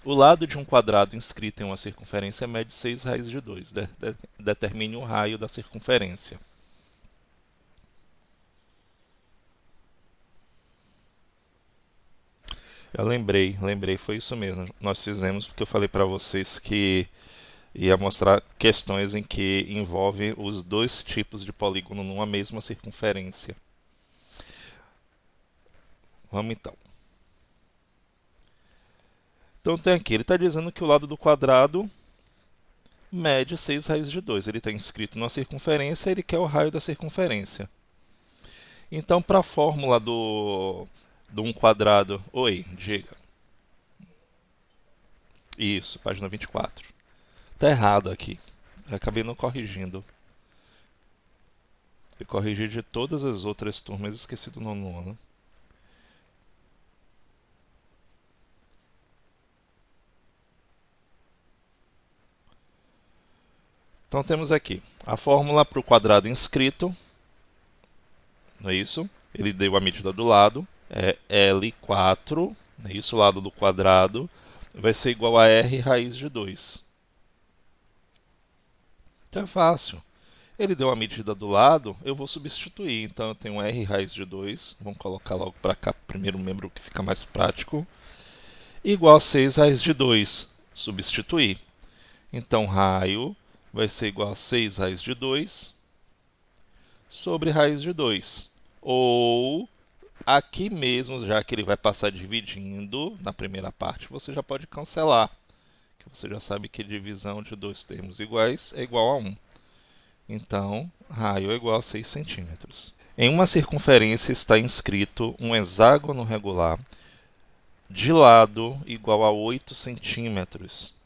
O lado de um quadrado inscrito em uma circunferência mede 6 raiz de 2. Determine o raio da circunferência. Eu lembrei, foi isso mesmo. Nós fizemos porque eu falei para vocês que ia mostrar questões em que envolvem os dois tipos de polígono numa mesma circunferência. Vamos então. Então tem aqui, ele está dizendo que o lado do quadrado mede 6 raiz de 2. Ele está inscrito numa circunferência, ele quer o raio da circunferência. Então, para a fórmula do 1 quadrado... Oi, diga. Isso, página 24. Está errado aqui. Eu acabei não corrigindo. Eu corrigi de todas as outras turmas, esqueci do nono ano. Então temos aqui a fórmula para o quadrado inscrito, não é isso? Ele deu a medida do lado, é L4, não é isso? O lado do quadrado vai ser igual a R raiz de 2. Então é fácil. Ele deu a medida do lado, eu vou substituir. Então eu tenho R raiz de 2, vamos colocar logo para cá, primeiro membro que fica mais prático, igual a 6 raiz de 2, substituir. Então raio vai ser igual a 6 raiz de 2 sobre raiz de 2. Ou aqui mesmo, já que ele vai passar dividindo na primeira parte, você já pode cancelar. Que você já sabe que divisão de dois termos iguais é igual a 1. Então, raio é igual a 6 centímetros. Em uma circunferência está inscrito um hexágono regular de lado igual a 8 centímetros.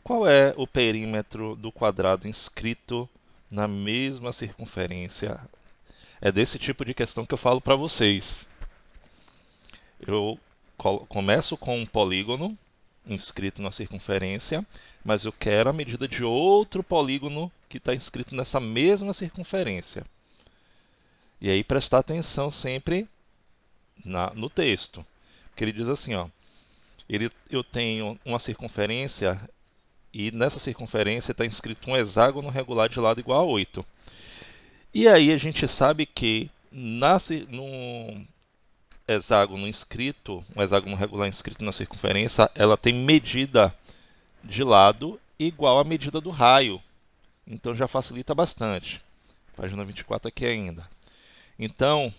Qual é o perímetro do quadrado inscrito na mesma circunferência? É desse tipo de questão que eu falo para vocês. Eu começo com um polígono inscrito na circunferência, mas eu quero a medida de outro polígono que está inscrito nessa mesma circunferência. E aí prestar atenção sempre no texto. Porque ele diz assim, ó, eu tenho uma circunferência e nessa circunferência está inscrito um hexágono regular de lado igual a 8. E aí a gente sabe que no hexágono inscrito, um hexágono regular inscrito na circunferência, ela tem medida de lado igual à medida do raio. Então já facilita bastante. Página 24 aqui ainda. Então,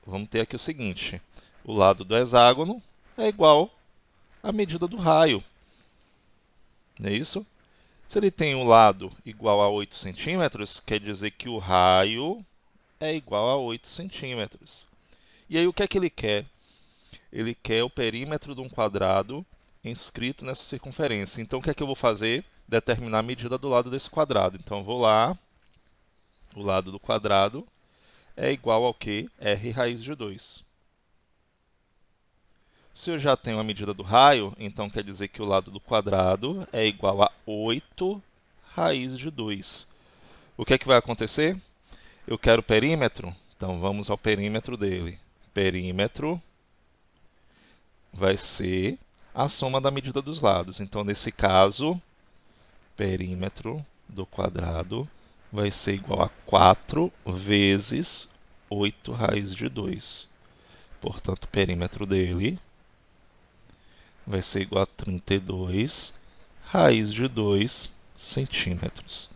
vamos ter aqui o seguinte. O lado do hexágono é igual à medida do raio. Não é isso? Se ele tem um lado igual a 8 centímetros, quer dizer que o raio é igual a 8 centímetros. E aí o que é que ele quer? Ele quer o perímetro de um quadrado inscrito nessa circunferência. Então o que é que eu vou fazer? Determinar a medida do lado desse quadrado. Então eu vou lá, o lado do quadrado é igual ao que? R raiz de 2. Se eu já tenho a medida do raio, então quer dizer que o lado do quadrado é igual a 8 raiz de 2. O que é que vai acontecer? Eu quero o perímetro, então vamos ao perímetro dele. Perímetro vai ser a soma da medida dos lados. Então, nesse caso, perímetro do quadrado vai ser igual a 4 vezes 8 raiz de 2. Portanto, o perímetro dele vai ser igual a 32 raiz de 2 centímetros.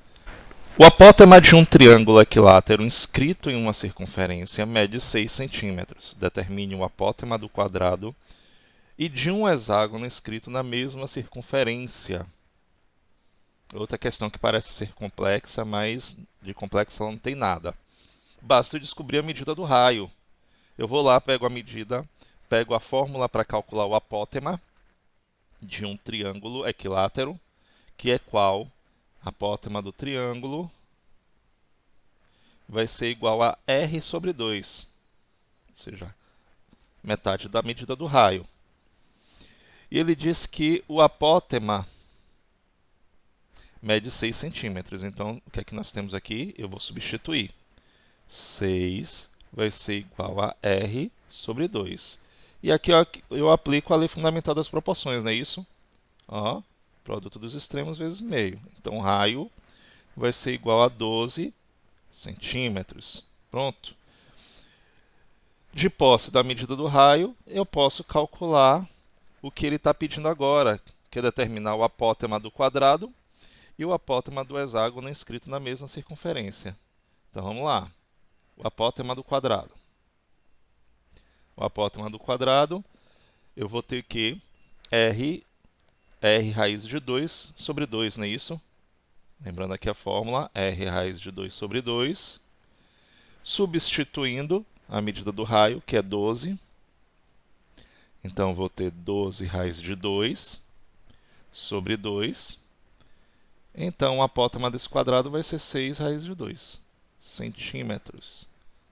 O apótema de um triângulo equilátero inscrito em uma circunferência mede 6 centímetros. Determine o apótema do quadrado e de um hexágono inscrito na mesma circunferência. Outra questão que parece ser complexa, mas de complexa ela não tem nada. Basta descobrir a medida do raio. Eu vou lá, pego a medida, pego a fórmula para calcular o apótema de um triângulo equilátero, que é qual? Apótema do triângulo vai ser igual a R sobre 2, ou seja, metade da medida do raio. E ele diz que o apótema mede 6 centímetros. Então, o que é que nós temos aqui? Eu vou substituir. 6 vai ser igual a R sobre 2. E aqui ó, eu aplico a lei fundamental das proporções, não é isso? Ó, produto dos extremos vezes meio. Então, raio vai ser igual a 12 centímetros. Pronto. De posse da medida do raio, eu posso calcular o que ele está pedindo agora, que é determinar o apótema do quadrado e o apótema do hexágono inscrito na mesma circunferência. Então vamos lá. O apótema do quadrado. O apótema do quadrado, eu vou ter que r raiz de 2 sobre 2, não é isso? Lembrando aqui a fórmula, r raiz de 2 sobre 2, substituindo a medida do raio, que é 12. Então, vou ter 12 raiz de 2 sobre 2. Então, o apótema desse quadrado vai ser 6 raiz de 2 centímetros.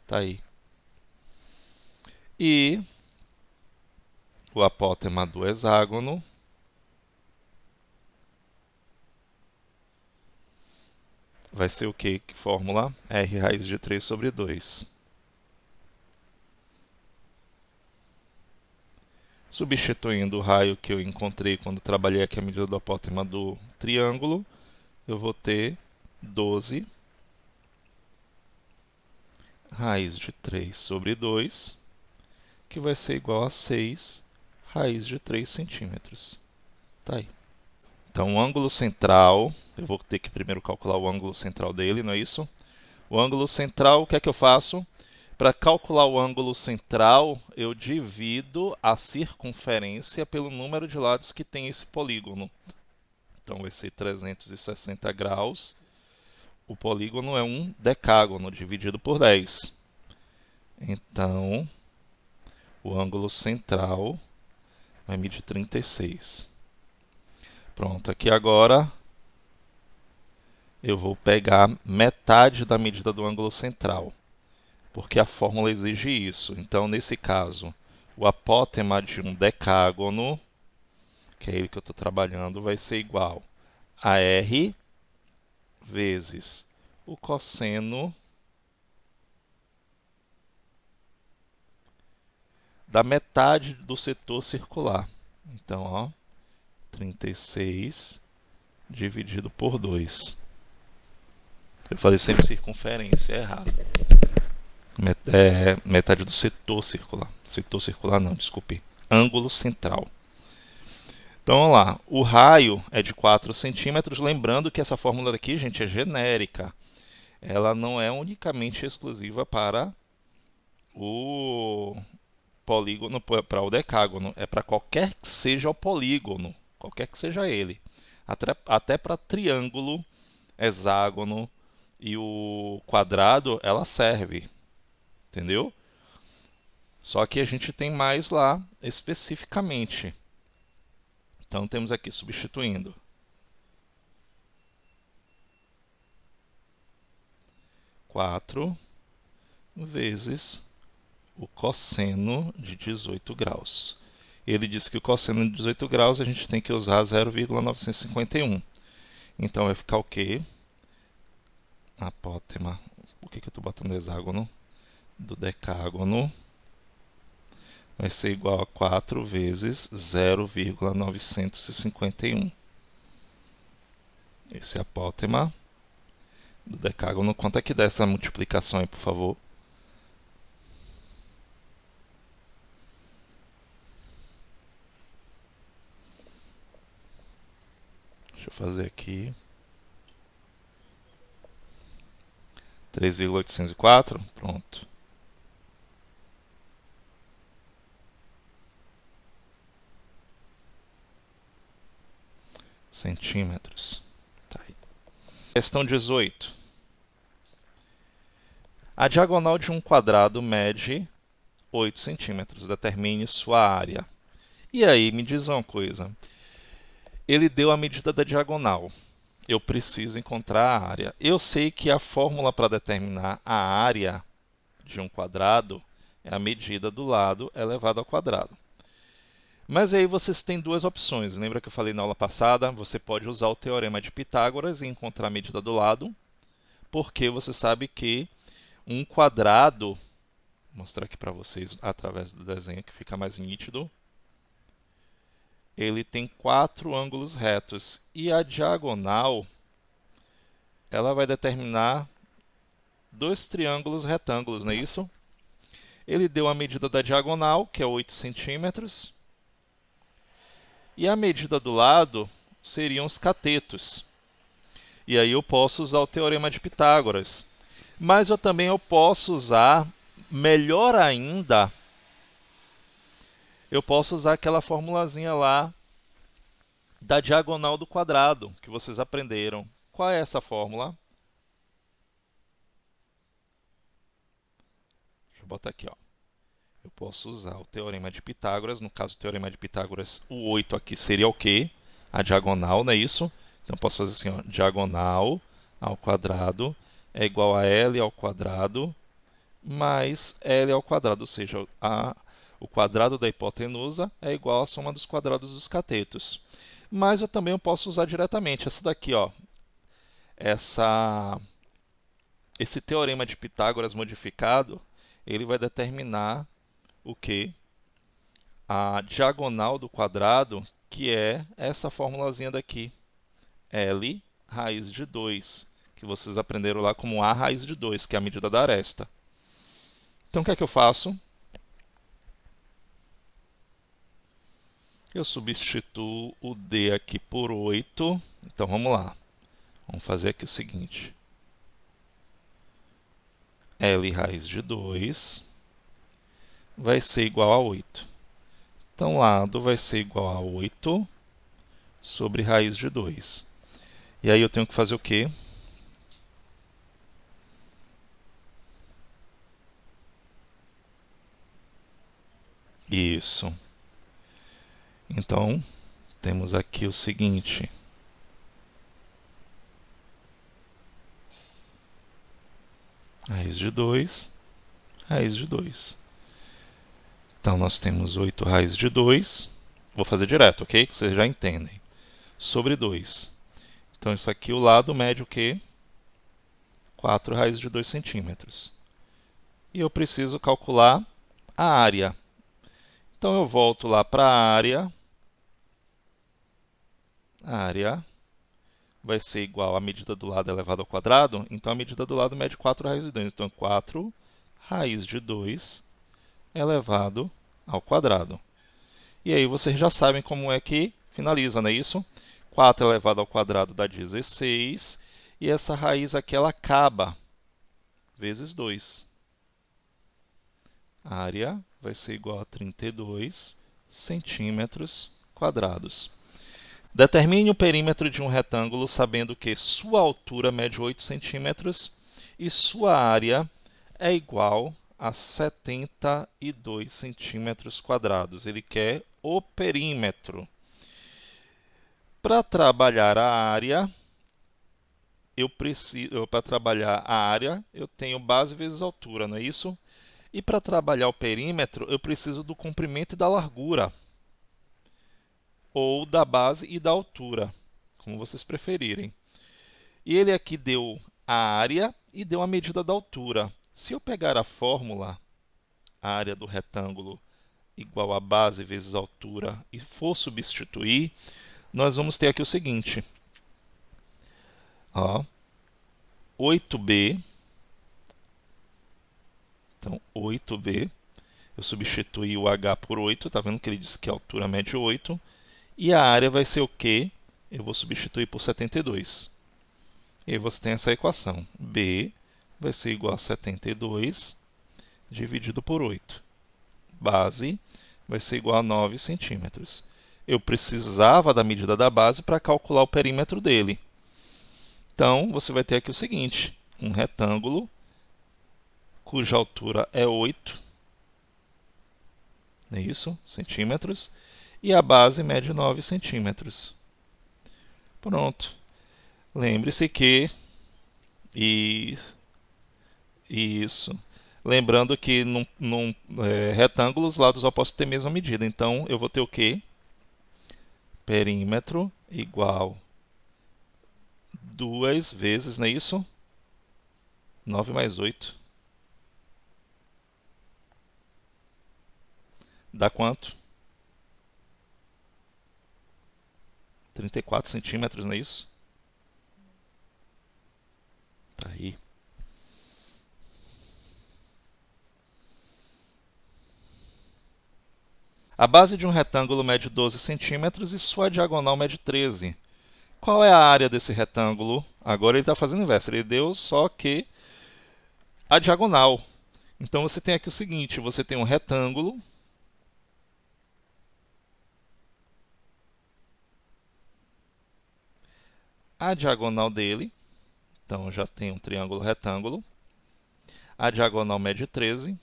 Tá aí. E o apótema do hexágono vai ser o quê? Que fórmula? R raiz de 3 sobre 2. Substituindo o raio que eu encontrei quando trabalhei aqui a medida do apótema do triângulo, eu vou ter 12 raiz de 3 sobre 2, que vai ser igual a 6 raiz de 3 centímetros. Tá aí. Então, o ângulo central, eu vou ter que primeiro calcular o ângulo central dele, não é isso? O ângulo central, o que é que eu faço? Para calcular o ângulo central, eu divido a circunferência pelo número de lados que tem esse polígono. Então, vai ser 360 graus. O polígono é um decágono dividido por 10. Então, o ângulo central vai medir 36. Pronto, aqui agora eu vou pegar metade da medida do ângulo central, porque a fórmula exige isso. Então, nesse caso, o apótema de um decágono, que é ele que eu estou trabalhando, vai ser igual a R vezes o cosseno da metade do setor circular. Então, ó, 36 dividido por 2. Eu falei sempre circunferência, é errado. Metade do setor circular. Setor circular não, desculpe. Ângulo central. Então, vamos lá. O raio é de 4 centímetros. Lembrando que essa fórmula daqui, gente, é genérica. Ela não é unicamente exclusiva para o polígono, para o decágono. É para qualquer que seja o polígono. Qualquer que seja ele. Até para triângulo, hexágono e o quadrado, ela serve. Entendeu? Só que a gente tem mais lá especificamente. Então, temos aqui substituindo. Quatro vezes o cosseno de 18 graus. Ele disse que o cosseno de 18 graus a gente tem que usar 0,951. Então, vai ficar o quê? Apótema. Por que eu estou botando hexágono? Do decágono vai ser igual a 4 vezes 0,951. Esse apótema do decágono. Quanto é que dá essa multiplicação aí, por favor? Deixa eu fazer aqui. 3,804. Pronto. Centímetros. Tá aí. Questão 18. A diagonal de um quadrado mede 8 centímetros. Determine sua área. E aí, me diz uma coisa. Ele deu a medida da diagonal. Eu preciso encontrar a área. Eu sei que a fórmula para determinar a área de um quadrado é a medida do lado elevado ao quadrado. Mas aí vocês têm duas opções. Lembra que eu falei na aula passada? Você pode usar o teorema de Pitágoras e encontrar a medida do lado, porque você sabe que um quadrado mostrar aqui para vocês através do desenho que fica mais nítido. Ele tem 4 ângulos retos e a diagonal ela vai determinar 2 triângulos retângulos, não é isso? Ele deu a medida da diagonal, que é 8 centímetros, e a medida do lado seriam os catetos. E aí eu posso usar o teorema de Pitágoras. Mas eu posso usar, melhor ainda, eu posso usar aquela formulazinha lá da diagonal do quadrado, que vocês aprenderam. Qual é essa fórmula? Deixa eu botar aqui, ó. Eu posso usar o teorema de Pitágoras. No caso do teorema de Pitágoras, o 8 aqui seria o quê? A diagonal, não é isso? Então, eu posso fazer assim, ó, diagonal ao quadrado é igual a L ao quadrado mais L ao quadrado, ou seja, o quadrado da hipotenusa é igual à soma dos quadrados dos catetos. Mas eu também posso usar diretamente essa daqui, ó, esse teorema de Pitágoras modificado, ele vai determinar o que? A diagonal do quadrado, que é essa formulazinha daqui, L raiz de 2, que vocês aprenderam lá como A raiz de 2, que é a medida da aresta. Então, o que é que eu faço? Eu substituo o D aqui por 8. Então, vamos lá. Vamos fazer aqui o seguinte. L raiz de 2 vai ser igual a 8. Então, lado vai ser igual a 8 sobre raiz de 2. E aí eu tenho que fazer o quê? Isso. Então, temos aqui o seguinte. Raiz de 2, raiz de 2. Então, nós temos 8 raiz de 2. Vou fazer direto, ok? Que vocês já entendem. Sobre 2. Então, isso aqui, o lado mede o quê? 4 raiz de 2 centímetros. E eu preciso calcular a área. Então, eu volto lá para a área. A área vai ser igual à medida do lado elevado ao quadrado. Então, a medida do lado mede 4 raiz de 2. Então, 4 raiz de 2 elevado ao quadrado. E aí, vocês já sabem como é que finaliza, não é isso? 4 elevado ao quadrado dá 16. E essa raiz aqui, ela acaba vezes 2. A área vai ser igual a 32 centímetros quadrados. Determine o perímetro de um retângulo sabendo que sua altura mede 8 centímetros e sua área é igual a 72 centímetros quadrados. Ele quer o perímetro. Para trabalhar a área, eu tenho base vezes altura, não é isso? E para trabalhar o perímetro, eu preciso do comprimento e da largura, ou da base e da altura, como vocês preferirem. E ele aqui deu a área e deu a medida da altura. Se eu pegar a fórmula, a área do retângulo igual a base vezes altura, e for substituir, nós vamos ter aqui o seguinte. Ó, 8b. Então, 8b. Eu substituí o h por 8. Está vendo que ele disse que a altura mede 8. E a área vai ser o quê? Eu vou substituir por 72. E aí você tem essa equação. B vai ser igual a 72 dividido por 8. Base vai ser igual a 9 centímetros. Eu precisava da medida da base para calcular o perímetro dele. Então, você vai ter aqui o seguinte. Um retângulo cuja altura é 8, não é isso? Centímetros. E a base mede 9 centímetros. Pronto. Lembre-se que... Isso. Lembrando que num retângulo os lados opostos têm a mesma medida. Então, eu vou ter o quê? Perímetro igual 2 vezes, não é isso? 9 mais 8. Dá quanto? 34 centímetros, não é isso? Tá aí. A base de um retângulo mede 12 centímetros e sua diagonal mede 13. Qual é a área desse retângulo? Agora ele está fazendo o inverso. Ele deu só que a diagonal. Então você tem aqui o seguinte: você tem um retângulo. A diagonal dele. Então já tem um triângulo retângulo. A diagonal mede 13.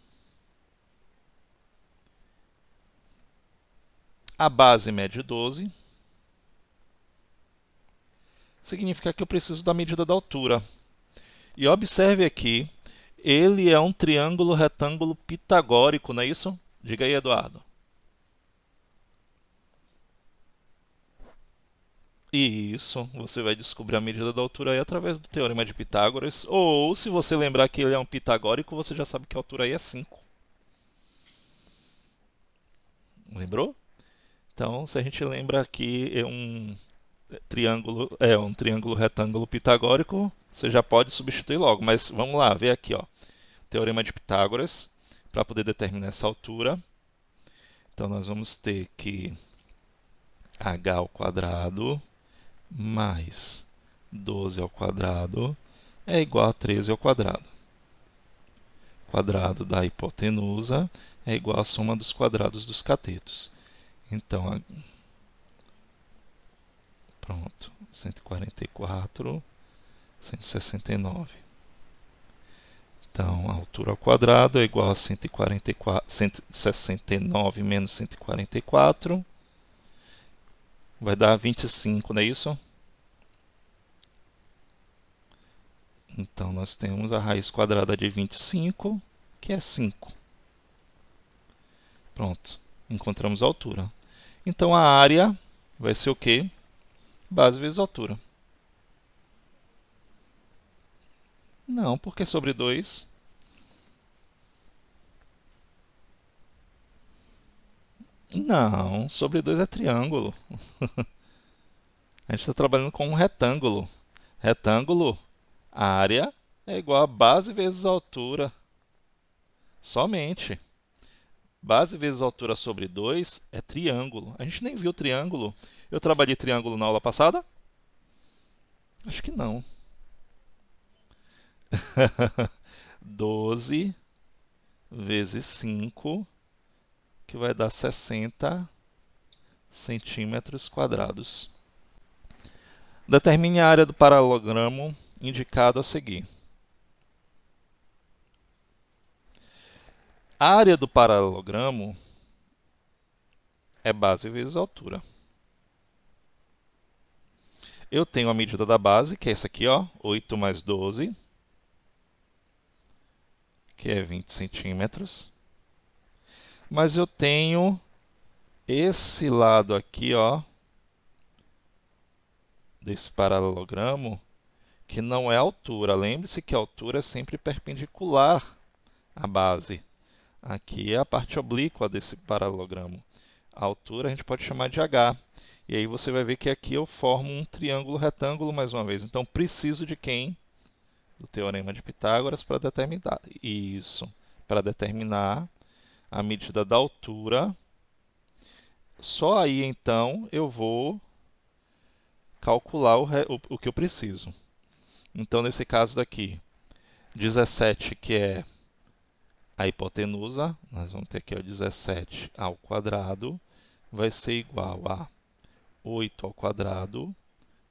A base mede 12. Significa que eu preciso da medida da altura. E observe aqui, ele é um triângulo retângulo pitagórico, não é isso? Diga aí, Eduardo. Isso, você vai descobrir a medida da altura aí através do Teorema de Pitágoras. Ou, se você lembrar que ele é um pitagórico, você já sabe que a altura aí é 5. Lembrou? Então, se a gente lembra que é um triângulo retângulo pitagórico, você já pode substituir logo. Mas vamos lá, ver aqui, ó. Teorema de Pitágoras, para poder determinar essa altura. Então, nós vamos ter que h ao quadrado mais 12 ao quadrado é igual a 13 ao quadrado. O quadrado da hipotenusa é igual à soma dos quadrados dos catetos. Então, pronto, 144, 169. Então, a altura ao quadrado é igual a 169 menos 144. Vai dar 25, não é isso? Então, nós temos a raiz quadrada de 25, que é 5. Pronto, encontramos a altura. Então, a área vai ser o quê? Base vezes altura. Não, porque sobre 2. Não, sobre 2 é triângulo. A gente está trabalhando com um retângulo. Retângulo, a área é igual a base vezes altura. Somente. Base vezes altura sobre 2 é triângulo. A gente nem viu triângulo. Eu trabalhei triângulo na aula passada? Acho que não. 12 vezes 5, que vai dar 60 centímetros quadrados. Determine a área do paralelogramo indicado a seguir. A área do paralelogramo é base vezes altura. Eu tenho a medida da base, que é essa aqui, ó, 8 mais 12, que é 20 centímetros. Mas eu tenho esse lado aqui, ó, desse paralelogramo, que não é altura. Lembre-se que a altura é sempre perpendicular à base. Aqui é a parte oblíqua desse paralelogramo. A altura a gente pode chamar de h. E aí você vai ver que aqui eu formo um triângulo retângulo mais uma vez. Então preciso de quem? Do Teorema de Pitágoras para determinar isso. Para determinar a medida da altura. Só aí então eu vou calcular o que eu preciso. Então nesse caso daqui, 17, que é a hipotenusa, nós vamos ter aqui ó, 17 ao quadrado, vai ser igual a 8 ao quadrado,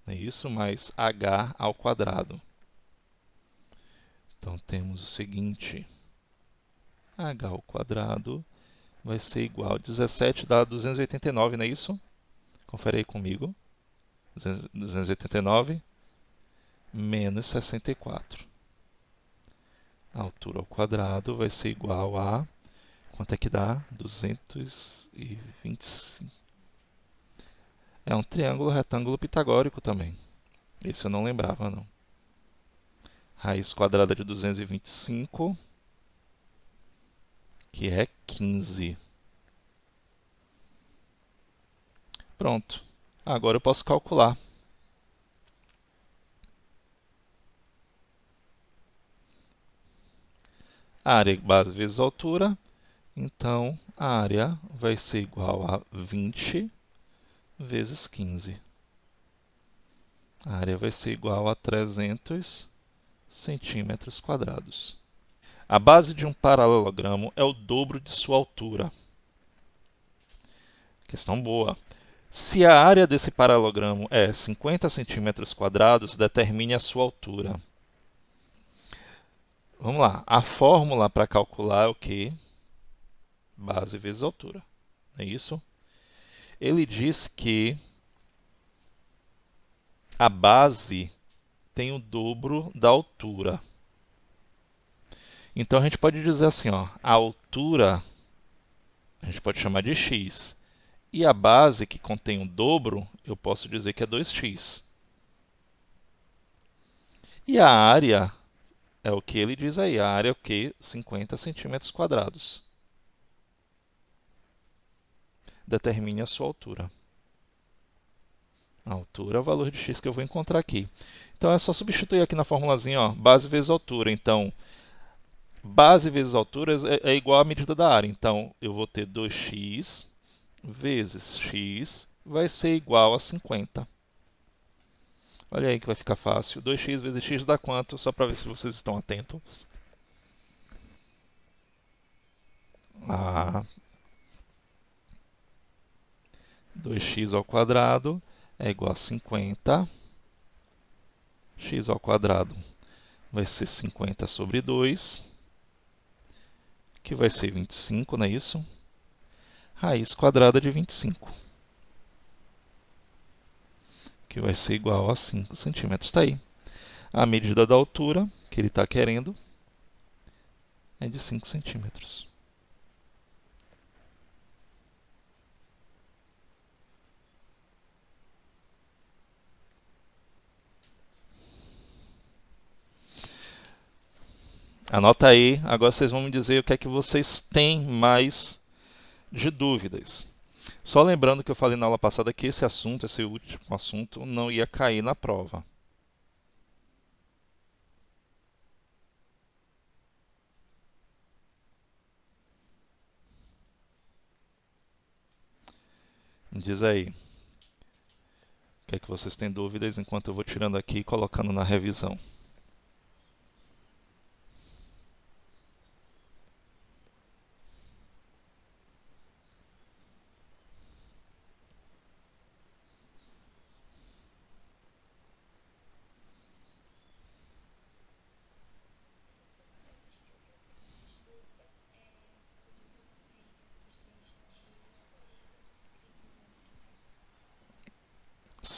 é isso, mais h ao quadrado. Então temos o seguinte, h ao quadrado vai ser igual a 17 dá 289, não é isso? Confere aí comigo. 289 menos 64. A altura ao quadrado vai ser igual a... Quanto é que dá? 225. É um triângulo retângulo pitagórico também. Esse eu não lembrava, não. Raiz quadrada de 225, que é 15. Pronto. Agora eu posso calcular. A área base vezes a altura. Então, a área vai ser igual a 20 vezes 15. A área vai ser igual a 300 centímetros quadrados. A base de um paralelogramo é o dobro de sua altura. Questão boa. Se a área desse paralelogramo é 50 centímetros quadrados, determine a sua altura. Vamos lá. A fórmula para calcular é o quê? Base vezes altura. É isso? Ele diz que a base tem o dobro da altura. Então a gente pode dizer assim, ó, a altura a gente pode chamar de x. E a base que contém o dobro, eu posso dizer que é 2x. E a área é o que ele diz aí, a área é o que? 50 centímetros quadrados. Determine a sua altura. A altura é o valor de x que eu vou encontrar aqui. Então é só substituir aqui na formulazinha, ó, base vezes altura. Então, base vezes altura é igual à medida da área. Então, eu vou ter 2x vezes x vai ser igual a 50. Olha aí que vai ficar fácil. 2x vezes x dá quanto? Só para ver se vocês estão atentos. Ah, 2x ao quadrado é igual a 50. X ao quadrado vai ser 50 sobre 2, que vai ser 25, não é isso? Raiz quadrada de 25, que vai ser igual a 5 centímetros. Está aí. A medida da altura que ele está querendo é de 5 centímetros. Anota aí, agora vocês vão me dizer o que é que vocês têm mais de dúvidas. Só lembrando que eu falei na aula passada que esse assunto, esse último assunto, não ia cair na prova. Me diz aí, o que é que vocês têm dúvidas enquanto eu vou tirando aqui e colocando na revisão.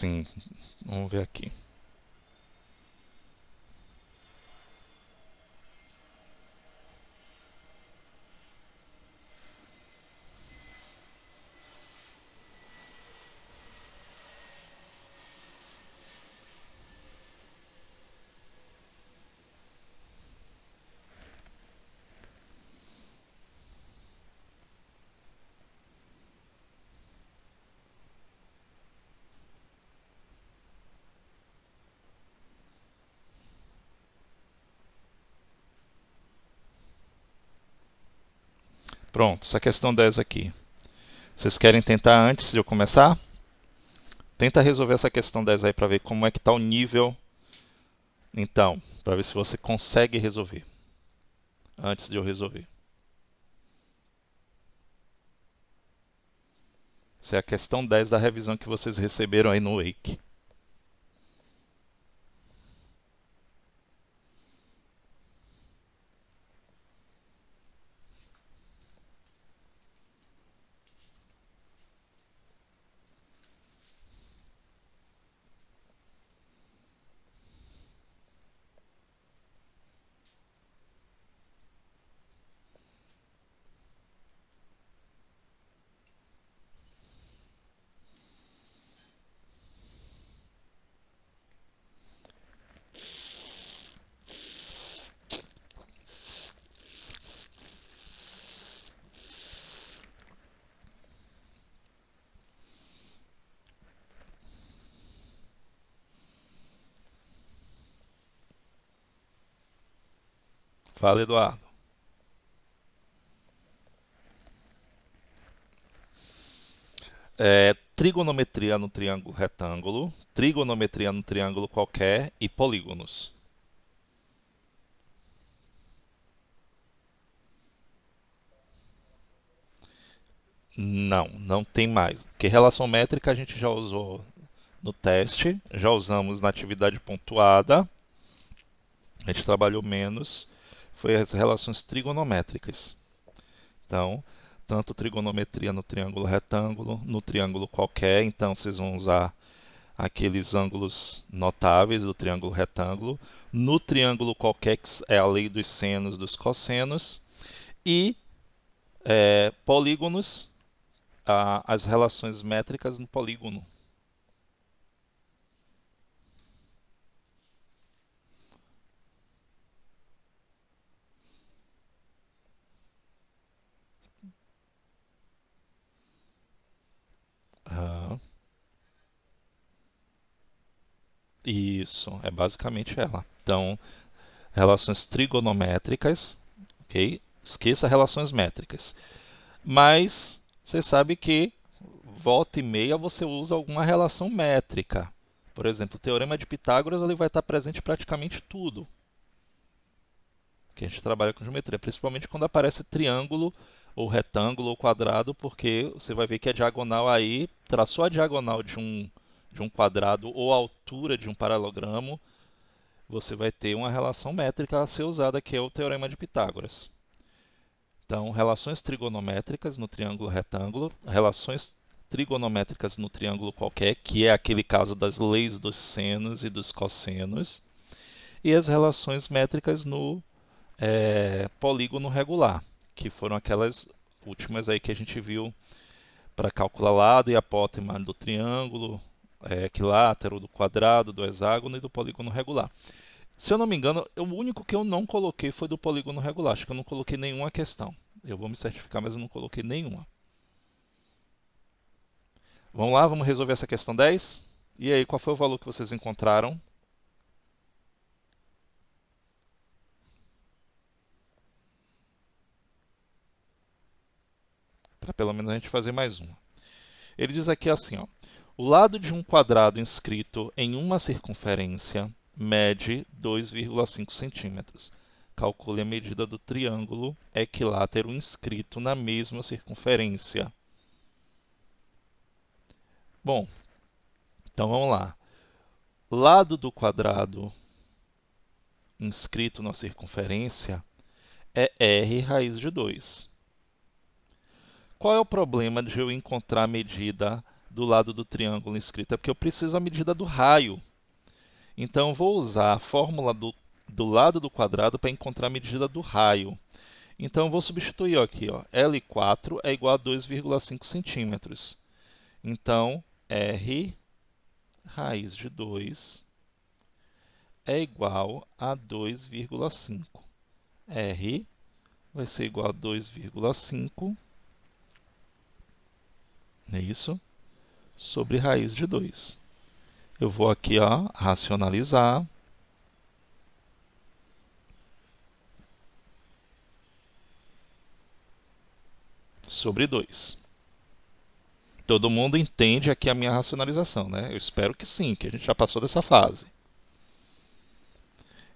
Sim, vamos ver aqui. Pronto, essa questão 10 aqui. Vocês querem tentar antes de eu começar? Tenta resolver essa questão 10 aí para ver como é que está o nível. Então, para ver se você consegue resolver antes de eu resolver. Essa é a questão 10 da revisão que vocês receberam aí no Wake. Fala, Eduardo. Trigonometria no triângulo retângulo, trigonometria no triângulo qualquer e polígonos. Não, não tem mais. Porque relação métrica a gente já usou no teste, já usamos na atividade pontuada, a gente trabalhou menos, foi as relações trigonométricas. Então, tanto trigonometria no triângulo retângulo, no triângulo qualquer, então vocês vão usar aqueles ângulos notáveis do triângulo retângulo, no triângulo qualquer, que é a lei dos senos, dos cossenos, e polígonos, as relações métricas no polígono. Ah, isso, é basicamente ela. Então, relações trigonométricas, ok? Esqueça relações métricas. Mas você sabe que volta e meia você usa alguma relação métrica. Por exemplo, o teorema de Pitágoras ele vai estar presente em praticamente tudo que a gente trabalha com geometria, principalmente quando aparece triângulo ou retângulo ou quadrado, porque você vai ver que a diagonal aí, traçou a diagonal de um quadrado ou a altura de um paralogramo, você vai ter uma relação métrica a ser usada, que é o teorema de Pitágoras. Então, relações trigonométricas no triângulo retângulo, relações trigonométricas no triângulo qualquer, que é aquele caso das leis dos senos e dos cossenos, e as relações métricas no polígono regular, que foram aquelas últimas aí que a gente viu para calcular lado e apótema do triângulo, equilátero, do quadrado, do hexágono e do polígono regular. Se eu não me engano, o único que eu não coloquei foi do polígono regular. Acho que eu não coloquei nenhuma questão. Eu vou me certificar, mas eu não coloquei nenhuma. Vamos lá, vamos resolver essa questão 10? E aí, qual foi o valor que vocês encontraram? Para pelo menos a gente fazer mais uma. Ele diz aqui assim, ó, o lado de um quadrado inscrito em uma circunferência mede 2,5 centímetros. Calcule a medida do triângulo equilátero inscrito na mesma circunferência. Bom, então vamos lá. Lado do quadrado inscrito na circunferência é r raiz de 2. Qual é o problema de eu encontrar a medida do lado do triângulo inscrito? É porque eu preciso da medida do raio. Então, eu vou usar a fórmula do lado do quadrado para encontrar a medida do raio. Então, eu vou substituir aqui. Ó, L4 é igual a 2,5 centímetros. Então, R raiz de 2 é igual a 2,5. R vai ser igual a 2,5, é isso? Sobre raiz de 2. Eu vou aqui, ó, racionalizar. Sobre 2. Todo mundo entende aqui a minha racionalização, né? Eu espero que sim, que a gente já passou dessa fase.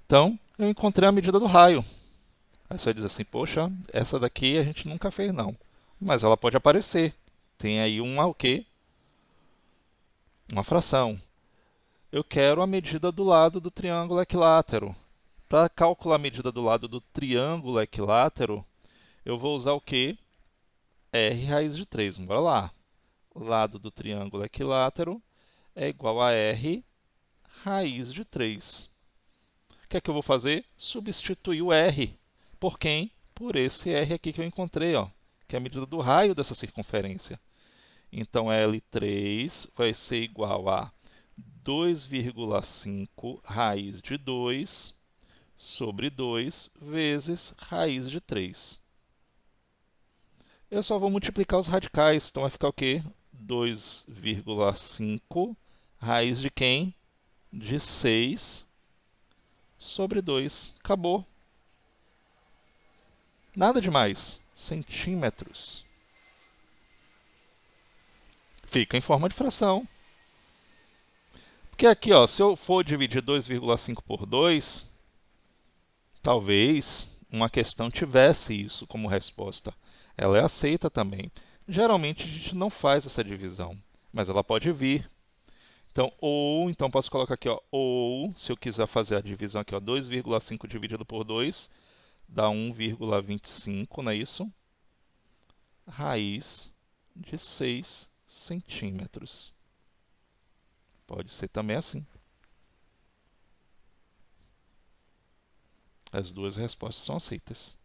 Então, eu encontrei a medida do raio. Aí você vai dizer assim, poxa, essa daqui a gente nunca fez não. Mas ela pode aparecer. Tem aí uma o quê? Uma fração. Eu quero a medida do lado do triângulo equilátero. Para calcular a medida do lado do triângulo equilátero, eu vou usar o quê? R raiz de 3. Bora lá. O lado do triângulo equilátero é igual a R raiz de 3. O que é que eu vou fazer? Substituir o R. Por quem? Por esse R aqui que eu encontrei, ó, que é a medida do raio dessa circunferência. Então, L3 vai ser igual a 2,5 raiz de 2 sobre 2 vezes raiz de 3. Eu só vou multiplicar os radicais, então vai ficar o quê? 2,5 raiz de quem? De 6 sobre 2. Acabou. Nada demais. Centímetros. Fica em forma de fração. Porque aqui, ó, se eu for dividir 2,5 por 2, talvez uma questão tivesse isso como resposta. Ela é aceita também. Geralmente a gente não faz essa divisão, mas ela pode vir. Então posso colocar aqui, ó, ou, se eu quiser fazer a divisão aqui, ó, 2,5 dividido por 2 dá 1,25, não é isso? Raiz de 6 centímetros. Pode ser também assim. As duas respostas são aceitas.